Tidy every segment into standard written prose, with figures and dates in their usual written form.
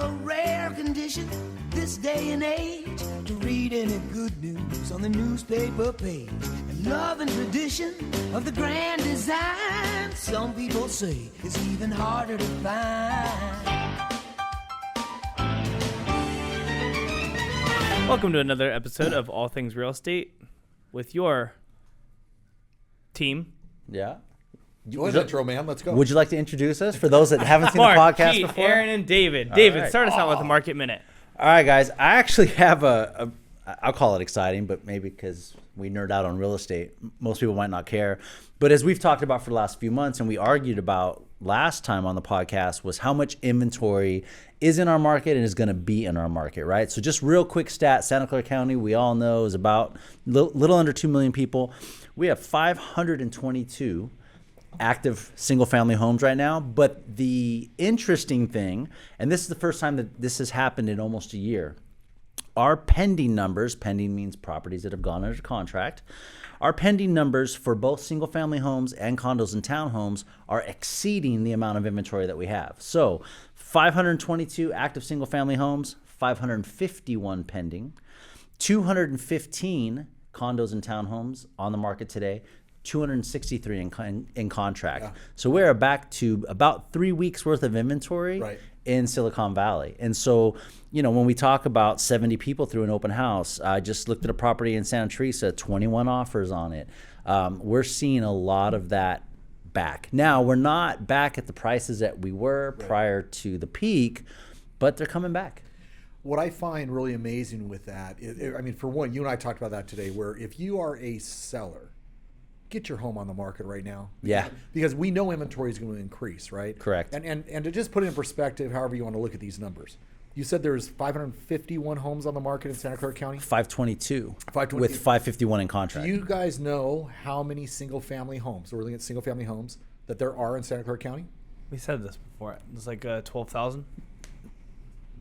a rare condition this day and age to read any good news on the newspaper page. And love and tradition of the grand design, some people say, is even harder to find. Welcome to another episode of All Things Real Estate with your team. Yeah. Go ahead, intro, man. Let's go. Would you like to introduce us for those that haven't seen Mark, the podcast Jeet, before? Aaron, and David. All David, right. start us out with the market minute. All right, guys. I actually have I'll call it exciting, but maybe because we nerd out on real estate, most people might not care. But as we've talked about for the last few months and we argued about last time on the podcast was how much inventory is in our market and is going to be in our market, right? So just real quick stat, Santa Clara County, we all know, is about little under 2 million people. We have 522 active single-family homes right now. But the interesting thing, and this is the first time that this has happened in almost a year, our pending numbers, pending means properties that have gone under contract, our pending numbers for both single-family homes and condos and townhomes are exceeding the amount of inventory that we have. So 522 active single-family homes, 551 pending, 215 condos and townhomes on the market today, 263 in contract. Yeah. So we're back to about 3 weeks worth of inventory in Silicon Valley. And so, you know, when we talk about 70 people through an open house, I just looked at a property in Santa Teresa, 21 offers on it. We're seeing a lot of that back. Now, we're not back at the prices that we were prior to the peak, but they're coming back. What I find really amazing with that, I mean, for one, you and I talked about that today, where if you are a seller, get your home on the market right now. Yeah. Because we know inventory is going to increase, right? Correct. And to just put it in perspective, however you want to look at these numbers, you said there's 551 homes on the market in Santa Clara County? 522. With 551 in contract. Do you guys know how many single-family homes, so we're looking at single-family homes, that there are in Santa Clara County? We said this before. It's like 12,000.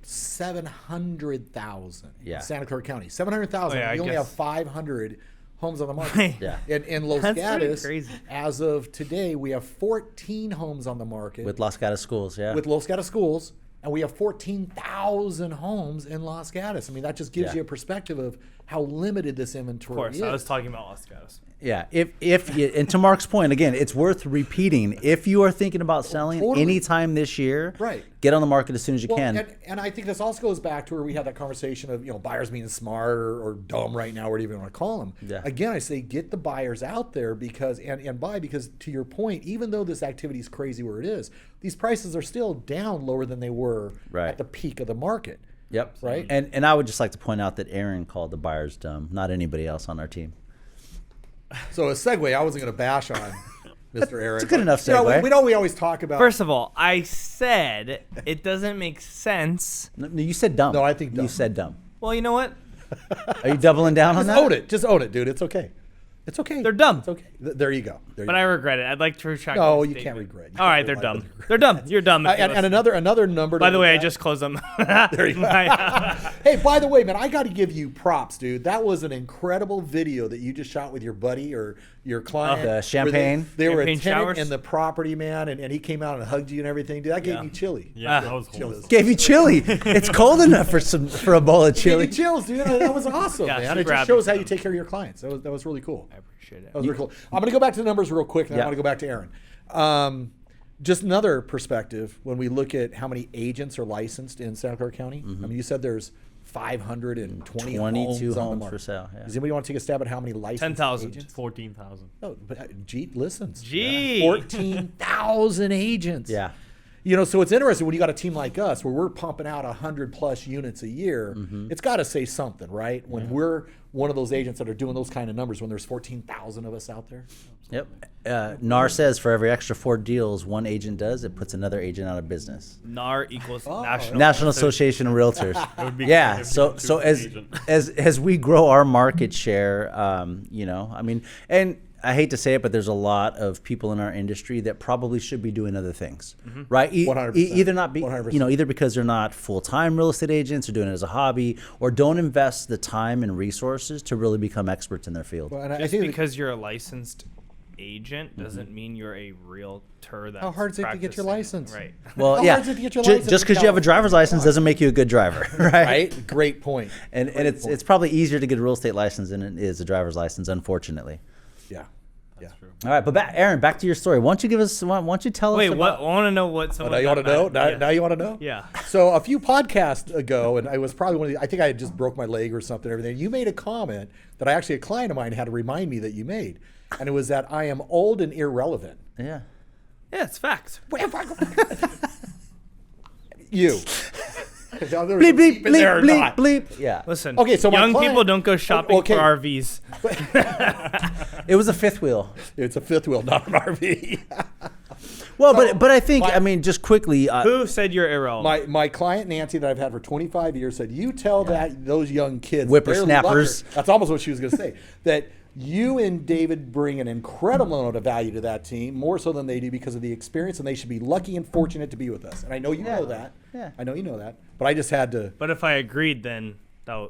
700,000 in Santa Clara County. 700,000. Oh, yeah, you only have 500 homes on the market. Yeah. In Los That's Gatos, crazy. as of today, we have 14 homes on the market. With Los Gatos schools, yeah. With Los Gatos schools, and we have 14,000 homes in Los Gatos. I mean, that just gives you a perspective of how limited this inventory is. Of course, I was talking about Los Gatos. Yeah, if you, and to Mark's point, again, it's worth repeating. If you are thinking about selling anytime this year, get on the market as soon as you can. And I think this also goes back to where we had that conversation of, you know, buyers being smart or dumb right now, whatever you want to call them. Yeah. Again, I say get the buyers out there because to your point, even though this activity is crazy where it is, these prices are still down lower than they were at the peak of the market. Yep. Right. And I would just like to point out that Aaron called the buyers dumb, not anybody else on our team. So a segue, I wasn't going to bash on Mr. Aaron. It's a good enough segue. You know, we always talk about. First of all, I said it doesn't make sense. No, you said dumb. No, I think dumb. You said dumb. Well, you know what? Are you doubling down on that? Just own it, dude. It's okay. It's okay. They're dumb. It's okay. There you go. But I regret it. I'd like to retract. No, you can't regret. All right, they're dumb. They're dumb. You're dumb. And another number. By the way, I just closed them. There you go. Hey, by the way, man, I got to give you props, dude. That was an incredible video that you just shot with your buddy or your client. The champagne. They were a Champagne tenant showers? in the property, man, and he came out and hugged you and everything. Dude, that gave me chilly. Yeah, that was cool. Gave you chili. It's cold enough for a bowl of chili. Gave me chills, dude. That was awesome, Yeah, man. It super just shows how happy. you take care of your clients. That was really cool. I appreciate it. That was really cool. I'm going to go back to the numbers real quick, and then I want to go back to Aaron. Just another perspective when we look at how many agents are licensed in Santa Clara County. I mean, you said there's 520 22 homes on the homes market. for sale. Yeah. Does anybody want to take a stab at how many licensed 10,000. agents? 14,000. No, but Jeet listens. Jeet. 14,000 agents. Yeah. You know, so it's interesting when you got a team like us where we're pumping out 100+ units a year. It's got to say something, right? When we're one of those agents that are doing those kind of numbers, when there's 14,000 of us out there. Yep. NAR says for every extra 4 deals one agent does, it puts another agent out of business. NAR equals National Association of Realtors. Yeah. So agent. as we grow our market share, you know, I mean, and I hate to say it, but there's a lot of people in our industry that probably should be doing other things, right? 100%. Either not be, 100%. you know, either because they're not full-time real estate agents or doing it as a hobby, or don't invest the time and resources to really become experts in their field. Well, and I Just think because you're a licensed agent doesn't mean you're a realtor. That's How hard is it to get your practicing. license? Right. Well, How yeah. hard is it to get your license Just in because you have a driver's California? license doesn't make you a good driver, right? Right? Great point. And it's probably easier to get a real estate license than it is a driver's license, unfortunately. Yeah. That's true. All right, but Aaron, back to your story. Why don't you give us? Why don't you tell Wait, us? what? I want to know what someone. Now you want to know? got mad. Now you want to know? Yeah. So a few podcasts ago, and I was probably one of the, I think I had just broke my leg or something, everything. You made a comment that a client of mine had to remind me that you made. And it was that I am old and irrelevant. Yeah. Yeah, it's facts. You. Bleep bleep bleep bleep bleep. Yeah. Listen. Okay, so my young client- people don't go shopping okay. for RVs. It was a fifth wheel. It's a fifth wheel, not an RV. Well, So, but I think my- I mean just quickly. Who said you're irrelevant? My client Nancy that I've had for 25 years said, you tell those young kids, Whippersnappers. that's almost what she was going to say, that you and David bring an incredible amount of value to that team, more so than they do because of the experience, and they should be lucky and fortunate to be with us. And I know you know that. Yeah. I know you know that. But I just had to. But if I agreed, then that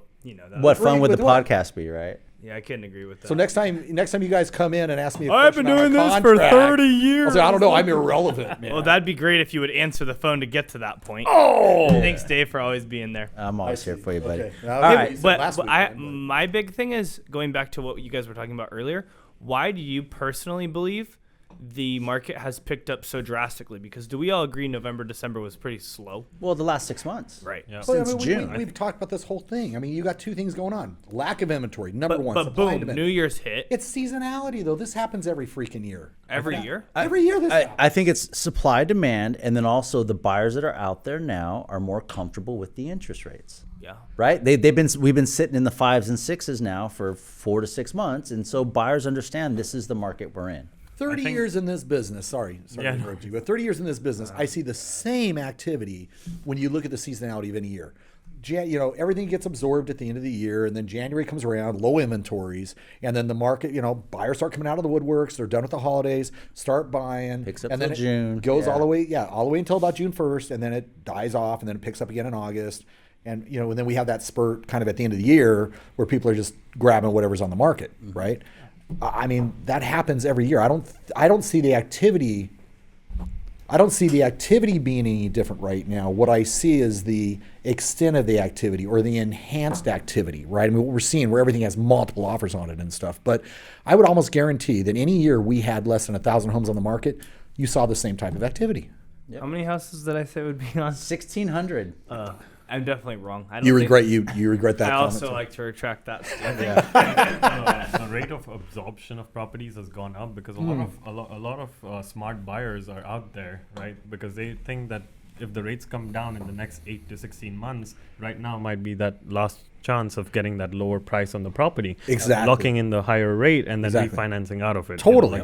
What fun would with the what? podcast be, right? Yeah, I couldn't agree with that. So next time you guys come in and ask me a I've question been on doing my this for contract, 30 years. I'll say, I don't know. I'm irrelevant, man. Well, that'd be great if you would answer the phone to get to that point. Oh! Thanks, Dave, for always being there. I'm always here for you, buddy. Okay. All right. You said But, last week, I, but- my big thing is going back to what you guys were talking about earlier. Why do you personally believe the market has picked up so drastically? Because do we all agree November, December was pretty slow? Well, the last 6 months. Right. Yeah. Well, Since June. we've talked about this whole thing. I mean, you got two things going on. Lack of inventory, number one. But Supply and boom, demand. New Year's hit It's seasonality, though. This happens every freaking year. every year. Every year this happens. I think it's supply demand, and then also the buyers that are out there now are more comfortable with the interest rates. Yeah. Right? We've been sitting in the 5s and 6s now for 4 to 6 months, and so buyers understand this is the market we're in. 30 years in this business, sorry Yeah. to interrupt you, but 30 years in this business, I see the same activity when you look at the seasonality of any year. Everything gets absorbed at the end of the year, and then January comes around, low inventories, and then the market, buyers start coming out of the woodworks. They're done with the holidays, start buying, Picks up and till then it June, goes yeah. all the way until about June 1st, and then it dies off, and then it picks up again in August, and and then we have that spurt kind of at the end of the year where people are just grabbing whatever's on the market, right? I mean, that happens every year. I don't see the activity. I don't see the activity being any different right now. What I see is the extent of the activity or the enhanced activity, right? I mean, what we're seeing where everything has multiple offers on it and stuff. But I would almost guarantee that any year we had less than 1,000 homes on the market, you saw the same type of activity. How many houses did I say would be on? 1,600. I'm definitely wrong. I don't You think- regret that I comment. also too. like to retract that. The rate of absorption of properties has gone up because a lot of smart buyers are out there, right? Because they think that if the rates come down in the next 8 to 16 months, right now might be that last chance of getting that lower price on the property. Exactly. Locking in the higher rate and then Exactly. refinancing out of it. Totally.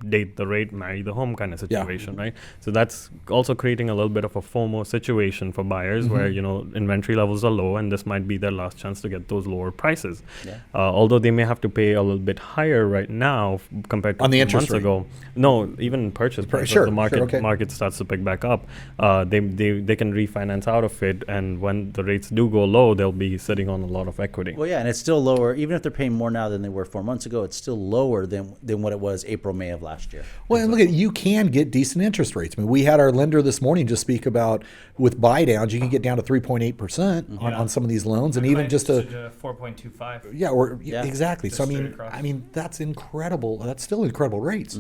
Date the rate, marry the home kind of situation, right? So that's also creating a little bit of a FOMO situation for buyers where, inventory levels are low and this might be their last chance to get those lower prices. Yeah. Although they may have to pay a little bit higher right now compared to On the a few interest months rate. ago. No, even purchase price. Sure, As the market sure, okay. market starts to pick back up, they can refinance out of it, and when the rates do go low, they'll be sitting on a lot of equity. Well, yeah, and it's still lower. Even if they're paying more now than they were 4 months ago, it's still lower than what it was April, May of last year. Well, and look you can get decent interest rates. I mean, we had our lender this morning just speak about with buy downs, you can get down to 3.8% on some of these loans, and even just a 4.25. Yeah. exactly. So Just straight across. I mean that's incredible. That's still incredible rates.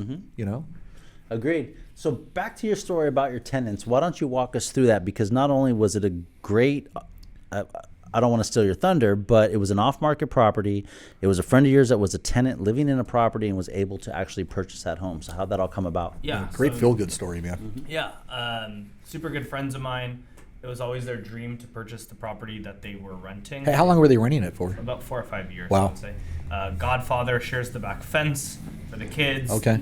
Agreed. So back to your story about your tenants. Why don't you walk us through that? Because not only was it a great, I don't want to steal your thunder, but it was an off-market property. It was a friend of yours that was a tenant living in a property and was able to actually purchase that home. So how'd that all come about? Yeah. Great so- feel-good story, man. Yeah, super good friends of mine. It was always their dream to purchase the property that they were renting. Hey, how long were they renting it for? About 4 or 5 years, Wow. I would say. Godfather shares the back fence for the kids. Okay.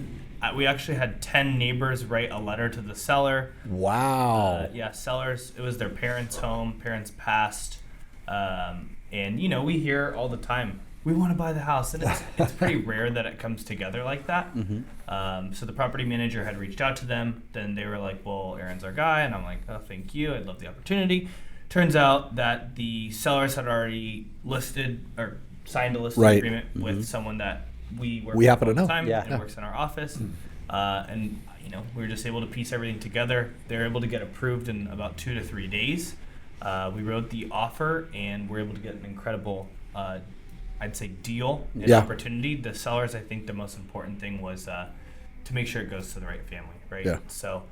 We actually had 10 neighbors write a letter to the seller. Wow. Yeah, sellers. It was their parents' home. Parents passed, and we hear all the time, we want to buy the house, and it's pretty rare that it comes together like that. So the property manager had reached out to them. Then they were like, well, Aaron's our guy, and I'm like, oh, thank you. I'd love the opportunity. Turns out that the sellers had already listed or signed a listing Right. agreement with someone that we work We happen with to all the know. time Yeah. and works in our office. And we were just able to piece everything together. They're able to get approved in about 2 to 3 days. We wrote the offer, and we're able to get an incredible, I'd say, deal and opportunity. The sellers, I think the most important thing was to make sure it goes to the right family, right? Yeah. So,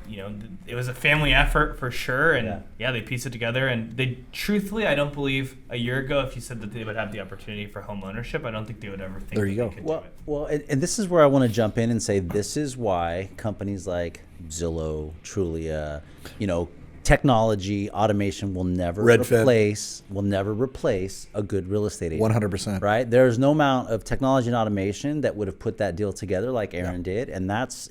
it was a family effort for sure, and they pieced it together. And they, truthfully, I don't believe a year ago, if you said that they would have the opportunity for home ownership, I don't think they would ever think There you that go. they could Well, do it. well, and this is where I want to jump in and say this is why companies like Zillow, Trulia, technology, automation will never replace a good real estate agent. 100%. Right? There's no amount of technology and automation that would have put that deal together like Aaron did, and that's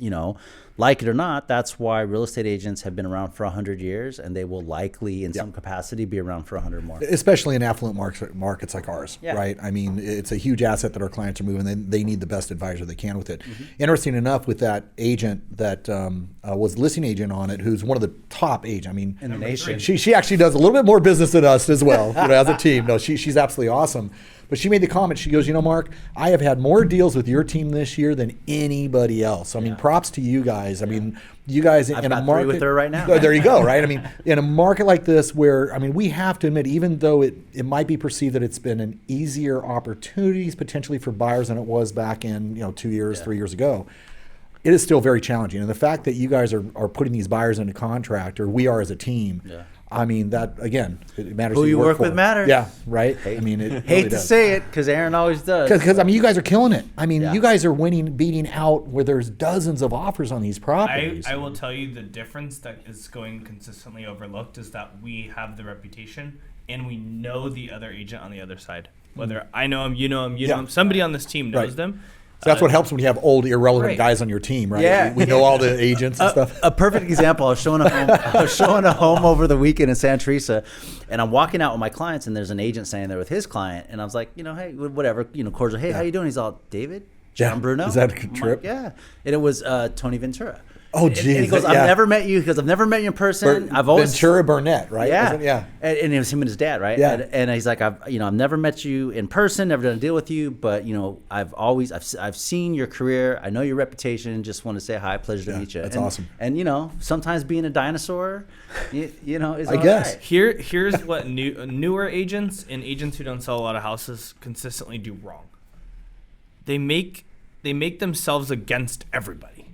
like it or not, that's why real estate agents have been around for 100 years, and they will likely, in some capacity, be around for 100 more. Especially in affluent markets like ours, Yeah. right? I mean, it's a huge asset that our clients are moving. They need the best advisor they can with it. Interesting enough, with that agent that was listing agent on it, who's one of the top agents. I mean, In the nation. She actually does a little bit more business than us as well, as a team. No, she's absolutely awesome. But she made the comment. She goes, Mark, I have had more deals with your team this year than anybody else. I mean, props to you guys. I mean, you guys I've in got a market 3 with her right now. Oh, there you go, right? I mean, in a market like this, where we have to admit, even though it might be perceived that it's been an easier opportunities potentially for buyers than it was back in 2 years, 3 years ago. It is still very challenging, and the fact that you guys are putting these buyers into contract, or we are as a team. Yeah. I mean, that, again, it matters. Who you work with matters. Yeah, right? I mean, it Hate really to does. say it, because Aaron always does. Because you guys are killing it. I mean, Yeah. you guys are beating out where there's dozens of offers on these properties. I will tell you the difference that is going consistently overlooked is that we have the reputation and we know the other agent on the other side. Whether I know him, you know him, know him, somebody on this team knows Right. them. So that's what helps when you have old, irrelevant Right. guys on your team, right? Yeah. We know all the agents and stuff. A perfect example. I was showing a home over the weekend in Santa Teresa, and I'm walking out with my clients, and there's an agent standing there with his client, and I was like, hey, whatever, cordial. Hey, how you doing? He's all, David, John Bruno. Is that a I'm trip? like, yeah, and it was Tony Ventura. Oh, And he geez. goes, I've never met you. Because I've never met you in person. I've always Ventura Burnett, right? Yeah, Wasn't- yeah. And it was him and his dad, right? Yeah. And he's like, I've never met you in person, never done a deal with you, but I've seen your career. I know your reputation. Just want to say hi. Pleasure to meet you. That's awesome. And sometimes being a dinosaur, is I guess. all right. Here's what newer agents and agents who don't sell a lot of houses consistently do wrong. They make themselves against everybody.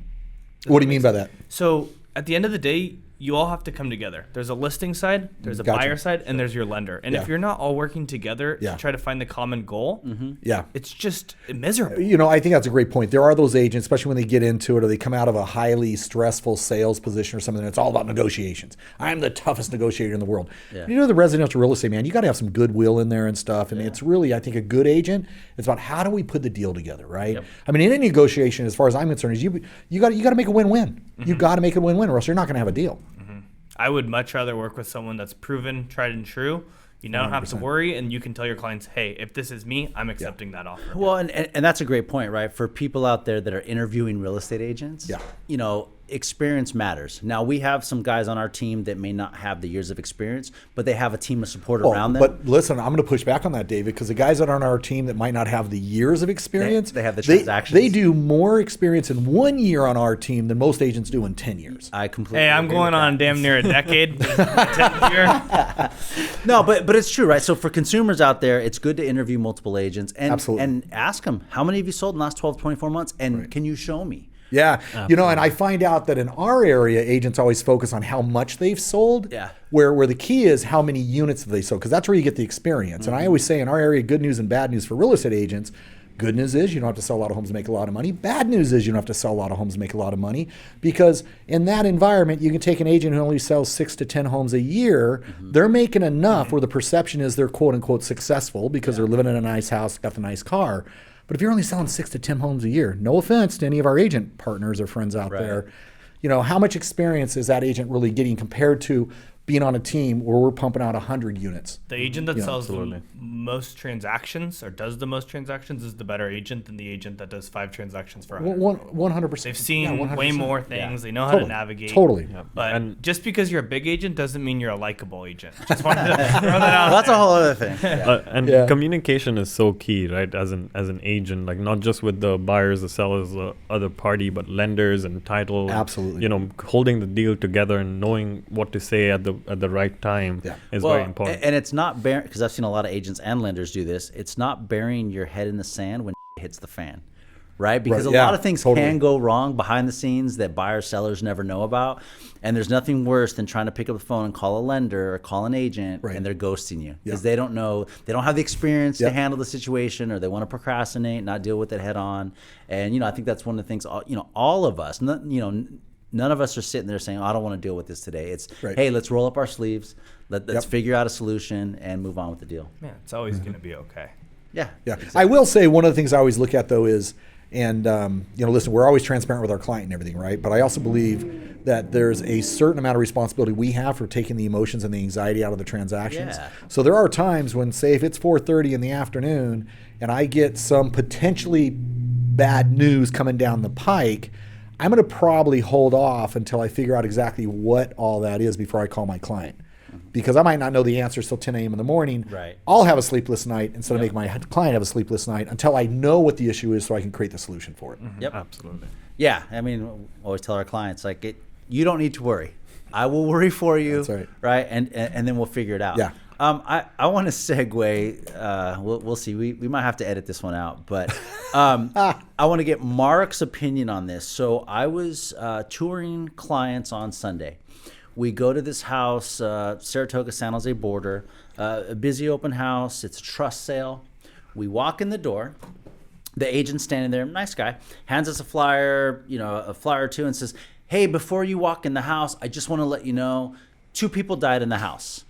What do you mean by that? So at the end of the day, you all have to come together. There's a listing side, there's a Gotcha. buyer side, and there's your lender. And Yeah. if you're not all working together to try to find the common goal, Yeah. it's just miserable. I think that's a great point. There are those agents, especially when they get into it or they come out of a highly stressful sales position or something, and it's all about negotiations. I'm the toughest negotiator in the world. Yeah. The residential real estate, man, you got to have some goodwill in there and stuff. And it's really, I think, a good agent. It's about how do we put the deal together, right? Yep. I mean, in any negotiation, as far as I'm concerned, is you got to make a win-win. You got to make a win-win, or else you're not going to have a deal. I would much rather work with someone that's proven, tried and true. You don't have to 100%. worry, and you can tell your clients, hey, if this is me, I'm accepting that offer. Well, and that's a great point, right? For people out there that are interviewing real estate agents, experience matters. Now, we have some guys on our team that may not have the years of experience, but they have a team of support around them. But listen, I'm going to push back on that, David, because the guys that are on our team that might not have the years of experience, They have the transactions. They do more experience in 1 year on our team than most agents do in 10 years. I completely Hey, I'm agree going with on that. damn near a decade. 10th year. No, but it's true, right? So for consumers out there, it's good to interview multiple agents Absolutely. and ask them, how many have you sold in the last 12, 24 months? And can you show me? Yeah. And I find out that in our area, agents always focus on how much they've sold. Yeah. Where the key is how many units have they sold, because that's where you get the experience. And I always say in our area, good news and bad news for real estate agents. Good news is you don't have to sell a lot of homes to make a lot of money. Bad news is you don't have to sell a lot of homes to make a lot of money, because in that environment, you can take an agent who only sells 6 to 10 homes a year. They're making enough where the perception is they're quote unquote successful because they're living in a nice house, got the nice car. But if you're only selling 6 to 10 homes a year, no offense to any of our agent partners or friends out there, how much experience is that agent really getting compared to being on a team where we're pumping out 100 units. The agent that sells absolutely. the most transactions or does the most transactions is the better agent than the agent that does 5 transactions for 100. 100%. They've seen 100%. way more things. Yeah. They know how Totally. to navigate. Totally. But And- just because you're a big agent doesn't mean you're a likable agent. Just wanted to throw that out. That's a whole other thing. Yeah. And Yeah. communication is so key, right? As an agent, like not just with the buyers, the sellers, the other party, but lenders and title. Absolutely. You know, holding the deal together and knowing what to say at the right time is very important. And it's not because I've seen a lot of agents and lenders do this. It's not burying your head in the sand when hits the fan, right? Because Right, a yeah, lot of things totally. can go wrong behind the scenes that buyers, sellers never know about. And there's nothing worse than trying to pick up the phone and call a lender or call an agent Right. and they're ghosting you because Yeah. they don't know, they don't have the experience Yep. to handle the situation, or they want to procrastinate, not deal with it head on. And I think that's one of the things. All of us, none of us are sitting there saying, "Oh, I don't want to deal with this today." It's, Right. hey, let's roll up our sleeves, let's Yep. figure out a solution and move on with the deal. Man, it's always going to be okay. Yeah. Yeah. I will say one of the things I always look at though is, and listen, we're always transparent with our client and everything, right? But I also believe that there's a certain amount of responsibility we have for taking the emotions and the anxiety out of the transactions. Yeah. So there are times when, say, if it's 4:30 in the afternoon and I get some potentially bad news coming down the pike, I'm going to probably hold off until I figure out exactly what all that is before I call my client. Because I might not know the answers till 10 a.m. in the morning. Right. I'll have a sleepless night instead of making my client have a sleepless night until I know what the issue is so I can create the solution for it. Yep. Absolutely. Yeah, I mean, we always tell our clients you don't need to worry. I will worry for you. That's right. Right, and then we'll figure it out. Yeah. I want to segue. We'll see. We might have to edit this one out, but I want to get Mark's opinion on this. So I was touring clients on Sunday. We go to this house, Saratoga, San Jose border, a busy open house. It's a trust sale. We walk in the door. The agent's standing there, nice guy, hands us a flyer, a flyer or two, and says, "Hey, before you walk in the house, I just want to let you know 2 people died in the house.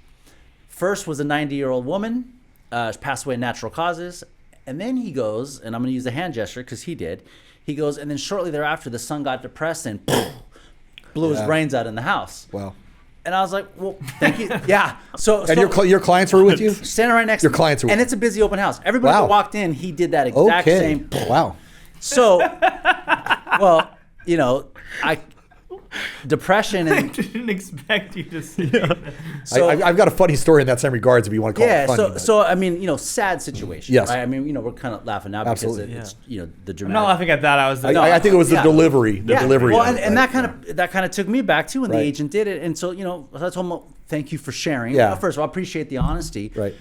First was a 90-year-old woman, passed away of natural causes." And then he goes, and I'm going to use a hand gesture because he did. He goes, and then shortly thereafter, the son got depressed and blew his brains out in the house. Wow. And I was like, well, thank you. Yeah. So And your clients were with you? standing right next Your to me. clients were- And it's a busy open house. Everybody Wow. that walked in, he did that exact Okay. same. Wow. So, well, depression I and didn't expect you to say that. so I've got a funny story in that same regards if you want to call yeah. it funny. So but- so I mean, sad situation. Yes. Right? I mean, we're kind of laughing now because Absolutely. it's the I'm dramatic. not laughing at that. I was. I think it was the yeah. delivery. The Yeah. delivery. Well, of it, and right? that kind of took me back too when the Right. agent did it, and so I told him, well, thank you for sharing. Yeah. Well, first of all, I appreciate the honesty. Right.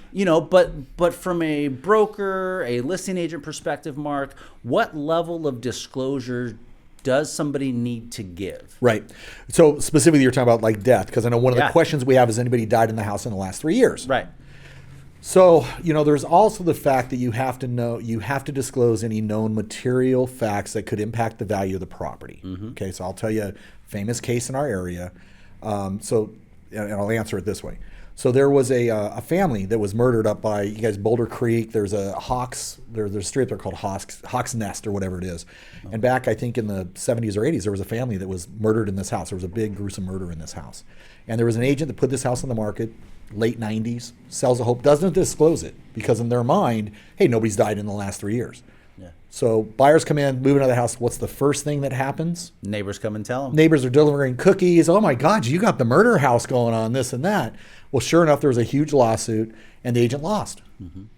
But from a broker, a listing agent perspective, Mark, what level of disclosure does somebody need to give? Right. So specifically, you're talking about like death, because I know one of the Yeah. questions we have is anybody died in the house in the last 3 years. Right. So, there's also the fact that you have to disclose any known material facts that could impact the value of the property. Okay, so I'll tell you a famous case in our area. And I'll answer it this way. So there was a family that was murdered up by, you guys, Boulder Creek. There's a Hawks, there's a street there called Hawks Nest or whatever it is. And back, I think in the 70s or 80s, there was a family that was murdered in this house. There was a big gruesome murder in this house. And there was an agent that put this house on the market, late 90s, sells a hope, doesn't disclose it because in their mind, hey, nobody's died in the last 3 years. Yeah. So buyers come in, move into the house. What's the first thing that happens? Neighbors come and tell them. Neighbors are delivering cookies. Oh my God, you got the murder house going on, this and that. Well, sure enough, there was a huge lawsuit and the agent lost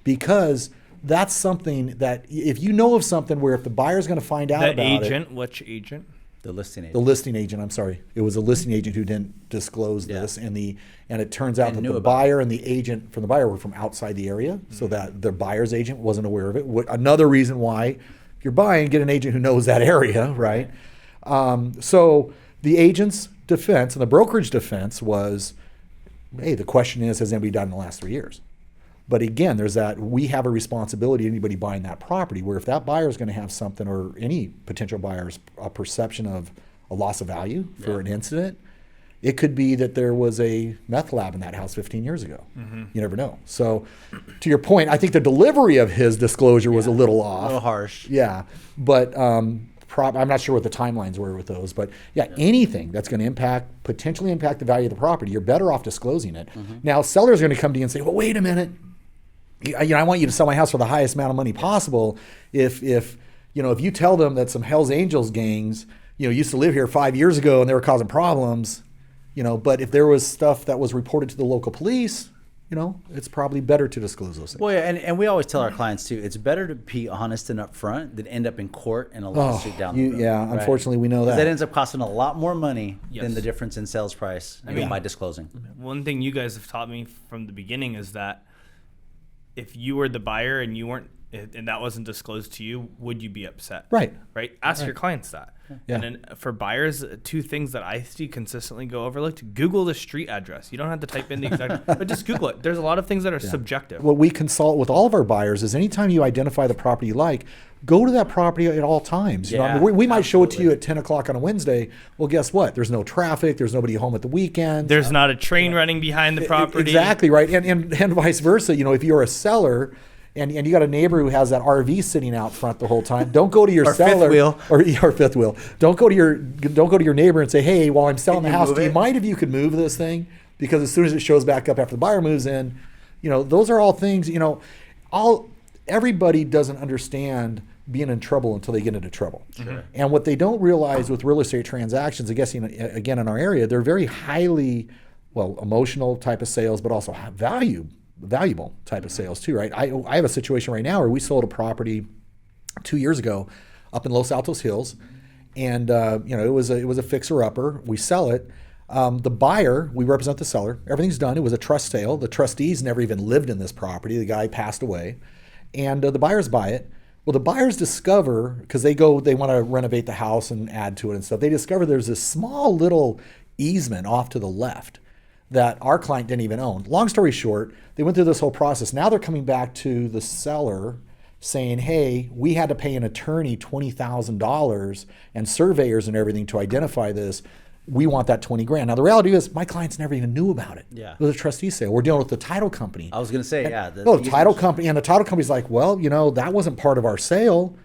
because that's something that if you know of something where if the buyer's going to find out The about agent. Which agent? The listing agent. the listing agent, I'm sorry, it was a listing agent who didn't disclose this, and it turns out that knew the about buyer and the agent from the buyer were from outside the area, so that the buyer's agent wasn't aware of it. Another reason why, if you're buying, get an agent who knows that area, right? So the agent's defense and the brokerage defense was, hey, the question is, has anybody died in the last 3 years? But again, there's that we have a responsibility, anybody buying that property, where if that buyer is going to have something or any potential buyer's a perception of a loss of value for an incident, it could be that there was a meth lab in that house 15 years ago. You never know. So to your point, I think the delivery of his disclosure was a little off. A little harsh. Yeah. But I'm not sure what the timelines were with those, but anything that's going to potentially impact the value of the property, you're better off disclosing it. Now, sellers are going to come to you and say, well, wait a minute. I want you to sell my house for the highest amount of money possible. If you tell them that some Hell's Angels gangs, used to live here 5 years ago and they were causing problems, but if there was stuff that was reported to the local police, it's probably better to disclose those things. Well, yeah, and we always tell our clients too, it's better to be honest and upfront than end up in court and a lawsuit down the road. Yeah, right? Unfortunately, we know that. That ends up costing a lot more money Yes. than the difference in sales price by disclosing. One thing you guys have taught me from the beginning is that if you were the buyer and you weren't, and that wasn't disclosed to you, would you be upset? Right. Ask your clients that. Yeah. And then for buyers, two things that I see consistently go overlooked: Google the street address. You don't have to type in the exact, but just Google it. There's a lot of things that are subjective. What we consult with all of our buyers is anytime you identify the property you like, go to that property at all times. We might show it to you at 10 o'clock on a Wednesday. Well, guess what? There's no traffic. There's nobody home at the weekend. There's not a train running behind the property. Exactly right. And vice versa. If you're a seller and you got a neighbor who has that RV sitting out front the whole time, don't go to your seller or fifth wheel. Don't go to your neighbor and say, hey, while I'm selling the house, do you mind if you could move this thing? Because as soon as it shows back up after the buyer moves in, those are all things, everybody doesn't understand being in trouble until they get into trouble. Sure. And what they don't realize with real estate transactions, I guess, again, in our area, they're very highly, emotional type of sales, but also valuable type of sales too, right? I have a situation right now where we sold a property 2 years ago up in Los Altos Hills, and it was a fixer-upper. We sell it. The buyer, we represent the seller. Everything's done. It was a trust sale. The trustees never even lived in this property. The guy passed away, and the buyers buy it. Well, the buyers discover, because they want to renovate the house and add to it and stuff. They discover there's this small little easement off to the left that our client didn't even own. Long story short, they went through this whole process. Now they're coming back to the seller saying, hey, we had to pay an attorney $20,000 and surveyors and everything to identify this. We want that $20,000. Now the reality is my clients never even knew about it. Yeah. It was a trustee sale. We're dealing with the title company. I was going to say, The title company, and the title company's like, well, that wasn't part of our sale.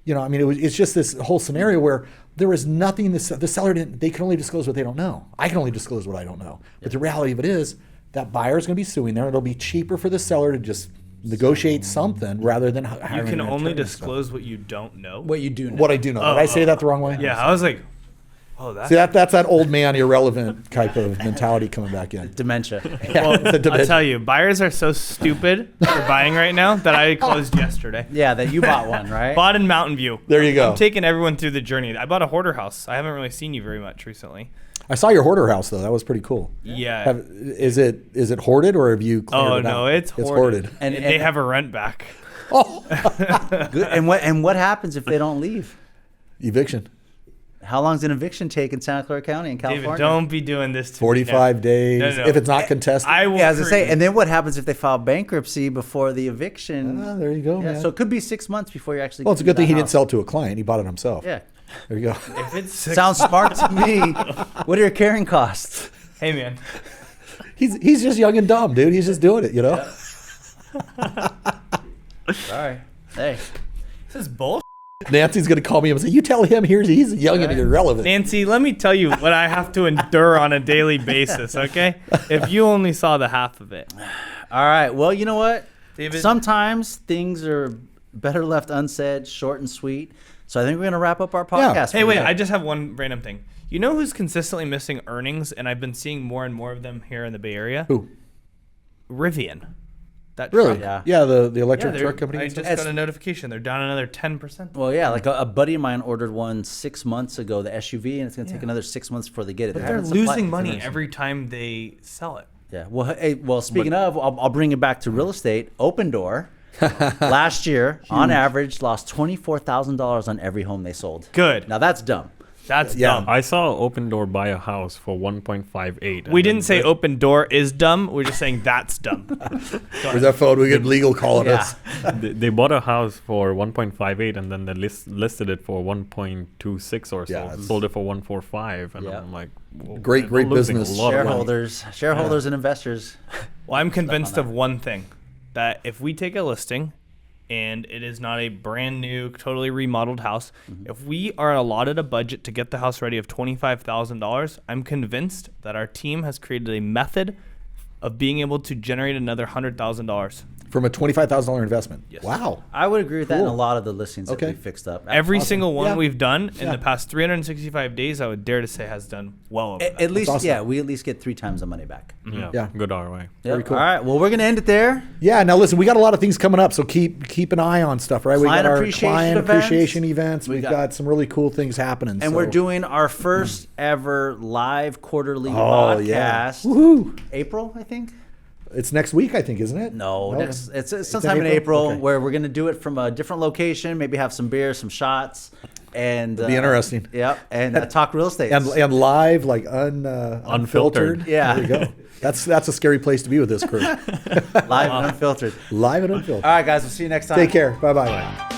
It's just this whole scenario where there is nothing, the seller they can only disclose what they don't know. I can only disclose what I don't know. But the reality of it is that buyer is going to be suing there. It'll be cheaper for the seller to just negotiate something rather than hiring You can an only attorney disclose what you don't know. what you do know. what I do know. Did I say that the wrong way? Yeah, I was like, that's... See, that's that old man irrelevant type of mentality coming back in. Dementia. Well, I'll tell you, buyers are so stupid for buying right now that I closed yesterday. Yeah, that you bought one, right? Bought in Mountain View. There you go. I'm taking everyone through the journey. I bought a hoarder house. I haven't really seen you very much recently. I saw your hoarder house though. That was pretty cool. Yeah. Is it hoarded or have you cleared it out? It's hoarded. And they have a rent back. Oh, Good. And what happens if they don't leave? eviction. How long does an eviction take in Santa Clara County in California? David, don't be doing this to me 45 now. days. No. If it's not contested. I will. Yeah, as I say, and then what happens if they file bankruptcy before the eviction? There you go, Yeah, man. so it could be 6 months before you actually. Well, it's a get good thing that he didn't house. sell it to a client. He bought it himself. Yeah, There you go. If it's six, sounds smart to me. What are your carrying costs? hey man, He's just young and dumb, dude. He's just doing it, Sorry. Hey. this is bullshit. Nancy's going to call me and say, you tell him he's young and irrelevant. Nancy, let me tell you what I have to endure on a daily basis, okay? If you only saw the half of it. All right. Well, you know what? David? Sometimes things are better left unsaid, short and sweet. So I think we're going to wrap up our podcast. Hey, for wait, today. I just have one random thing. You know who's consistently missing earnings, and I've been seeing more and more of them here in the Bay Area? Who? Rivian. That Really? truck. Yeah. The electric they're- truck company? I just got a notification. They're down another 10%. Well, yeah, like a buddy of mine ordered one 6 months ago, the SUV, and it's going to take another 6 months before they get it. But They they're haven't supplied losing it. money every time they sell it. Yeah. Well, hey, speaking of, I'll bring it back to real estate. Open Door, last year, on average, lost $24,000 on every home they sold. Good. Now that's dumb. That's Yeah. dumb. I saw Open Door buy a house for 1.58. We didn't say open door is dumb. We're just saying that's dumb. Where's that phone? We get legal calling Yeah. us. They bought a house for 1.58 and then they listed it for 1.26 or so. Yeah, it's- Sold it for 1.45, and Yeah. I'm like, whoa, Great they're losing business. a lot of money. Shareholders and investors. Well, I'm convinced of one thing, that if we take a listing and it is not a brand new, totally remodeled house. If we are allotted a budget to get the house ready of $25,000, I'm convinced that our team has created a method of being able to generate another $100,000. From a $25,000 investment. Yes. Wow. I would agree with that in a Cool. lot of the listings Okay. that we fixed up. Every awesome. single one Yeah. we've done in Yeah. the past 365 days, I would dare to say has done well over that. At least, awesome. yeah, we at least get 3 times the money back. Yeah. Good ROI. Very Yep. cool. All right. Well, we're gonna end it there. Yeah. Now listen, we got a lot of things coming up, so keep an eye on stuff, right? We Client got our appreciation client events. appreciation events. We We've got- got some really cool things happening. And so. we're doing our first ever live quarterly Oh, yeah. podcast. Woohoo. April, I think. It's next week, I think, isn't it? No, it's it's sometime in April Okay. where we're gonna do it from a different location. Maybe have some beer, some shots, and Be interesting. Yep, and talk real estate. And live, like unfiltered. Yeah. There you go. That's a scary place to be with this crew. live and unfiltered. Live and unfiltered. All right, guys. We'll see you next time. Take care. Bye bye.